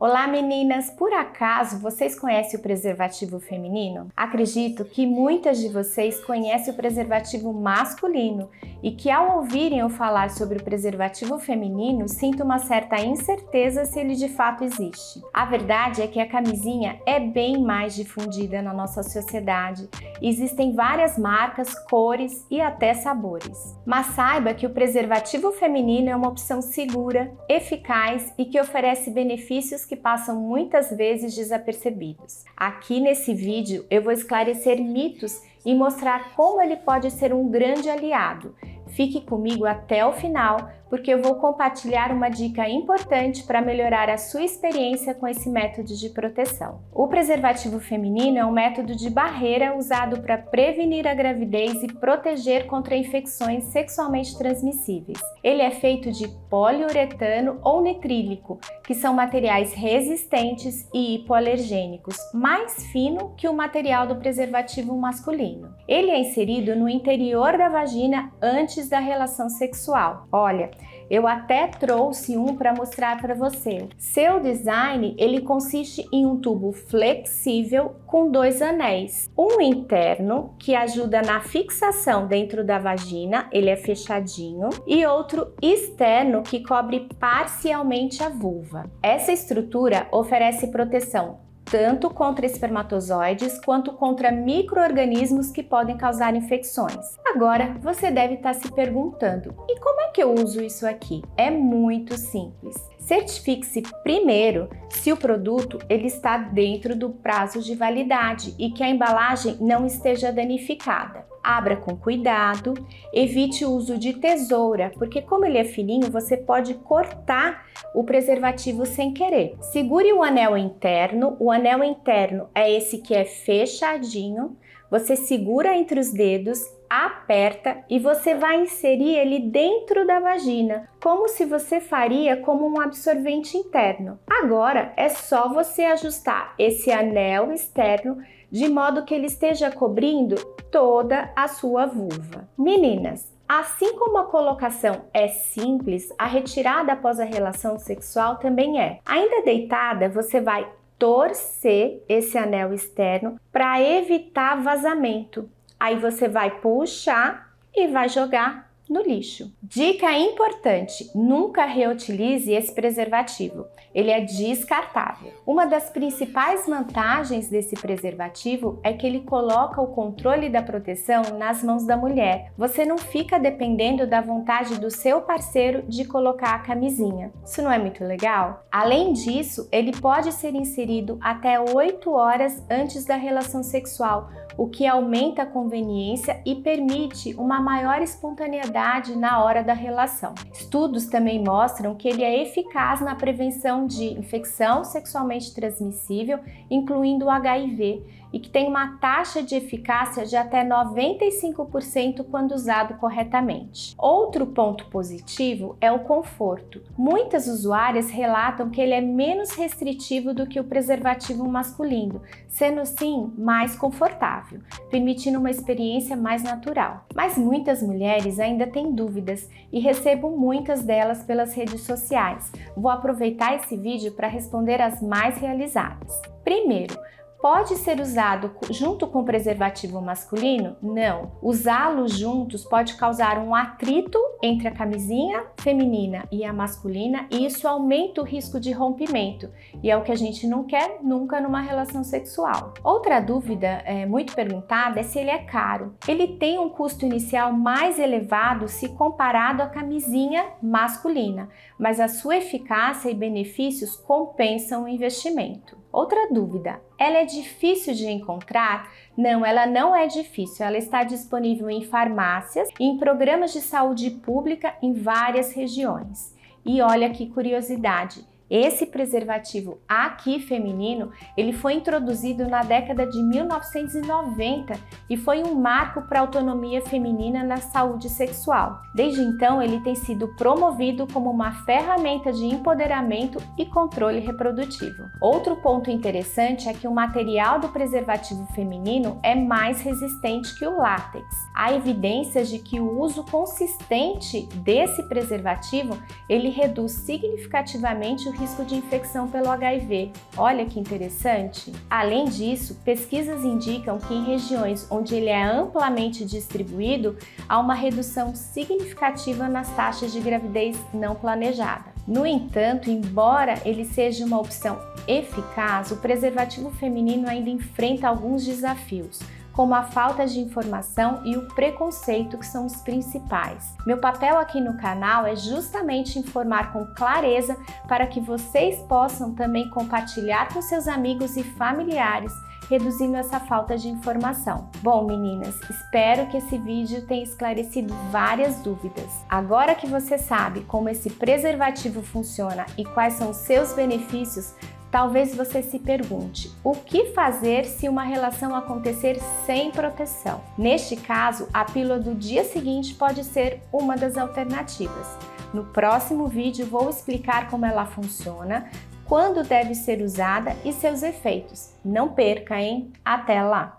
Olá meninas, por acaso vocês conhecem o preservativo feminino? Acredito que muitas de vocês conhecem o preservativo masculino e que ao ouvirem eu falar sobre o preservativo feminino, sinto uma certa incerteza se ele de fato existe. A verdade é que a camisinha é bem mais difundida na nossa sociedade. Existem várias marcas, cores e até sabores. Mas saiba que o preservativo feminino é uma opção segura, eficaz e que oferece benefícios que passam muitas vezes desapercebidos. Aqui nesse vídeo eu vou esclarecer mitos e mostrar como ele pode ser um grande aliado. Fique comigo até o final, porque eu vou compartilhar uma dica importante para melhorar a sua experiência com esse método de proteção. O preservativo feminino é um método de barreira usado para prevenir a gravidez e proteger contra infecções sexualmente transmissíveis. Ele é feito de poliuretano ou nitrílico, que são materiais resistentes e hipoalergênicos, mais fino que o material do preservativo masculino. Ele é inserido no interior da vagina antes da relação sexual. Olha, eu até trouxe um para mostrar para você. Seu design, ele consiste em um tubo flexível com 2 anéis. Um interno, que ajuda na fixação dentro da vagina, ele é fechadinho, e outro externo, que cobre parcialmente a vulva. Essa estrutura oferece proteção tanto contra espermatozoides quanto contra micro-organismos que podem causar infecções. Agora, você deve estar se perguntando, e como é que eu uso isso aqui? É muito simples. Certifique-se primeiro se o produto ele está dentro do prazo de validade e que a embalagem não esteja danificada. Abra com cuidado, evite o uso de tesoura, porque como ele é fininho, você pode cortar o preservativo sem querer. Segure o anel interno é esse que é fechadinho, você segura entre os dedos, aperta e você vai inserir ele dentro da vagina, como se você faria como um absorvente interno. Agora é só você ajustar esse anel externo de modo que ele esteja cobrindo toda a sua vulva. Meninas, assim como a colocação é simples, a retirada após a relação sexual também é. Ainda deitada, você vai torcer esse anel externo para evitar vazamento. Aí você vai puxar e vai jogar no lixo. Dica importante: nunca reutilize esse preservativo. Ele é descartável. Uma das principais vantagens desse preservativo é que ele coloca o controle da proteção nas mãos da mulher. Você não fica dependendo da vontade do seu parceiro de colocar a camisinha. Isso não é muito legal? Além disso, ele pode ser inserido até 8 horas antes da relação sexual, o que aumenta a conveniência e permite uma maior espontaneidade na hora da relação. Estudos também mostram que ele é eficaz na prevenção de infecção sexualmente transmissível, incluindo o HIV, e que tem uma taxa de eficácia de até 95% quando usado corretamente. Outro ponto positivo é o conforto. Muitas usuárias relatam que ele é menos restritivo do que o preservativo masculino, sendo assim mais confortável, permitindo uma experiência mais natural. Mas muitas mulheres ainda têm dúvidas e recebo muitas delas pelas redes sociais. Vou aproveitar esse vídeo para responder as mais realizadas. Primeiro, pode ser usado junto com o preservativo masculino? Não. Usá-los juntos pode causar um atrito entre a camisinha feminina e a masculina e isso aumenta o risco de rompimento. E é o que a gente não quer nunca numa relação sexual. Outra dúvida muito perguntada é se ele é caro. Ele tem um custo inicial mais elevado se comparado à camisinha masculina, mas a sua eficácia e benefícios compensam o investimento. Outra dúvida, ela é difícil de encontrar? Não, ela não é difícil, ela está disponível em farmácias e em programas de saúde pública em várias regiões. E olha que curiosidade, esse preservativo aqui feminino, ele foi introduzido na década de 1990 e foi um marco para a autonomia feminina na saúde sexual. Desde então, ele tem sido promovido como uma ferramenta de empoderamento e controle reprodutivo. Outro ponto interessante é que o material do preservativo feminino é mais resistente que o látex. Há evidências de que o uso consistente desse preservativo, ele reduz significativamente o risco de infecção pelo HIV. Olha que interessante! Além disso, pesquisas indicam que em regiões onde ele é amplamente distribuído, há uma redução significativa nas taxas de gravidez não planejada. No entanto, embora ele seja uma opção eficaz, o preservativo feminino ainda enfrenta alguns desafios, como a falta de informação e o preconceito, que são os principais. Meu papel aqui no canal é justamente informar com clareza para que vocês possam também compartilhar com seus amigos e familiares, reduzindo essa falta de informação. Bom, meninas, espero que esse vídeo tenha esclarecido várias dúvidas. Agora que você sabe como esse preservativo funciona e quais são os seus benefícios, talvez você se pergunte, o que fazer se uma relação acontecer sem proteção? Neste caso, a pílula do dia seguinte pode ser uma das alternativas. No próximo vídeo vou explicar como ela funciona, quando deve ser usada e seus efeitos. Não perca, hein? Até lá!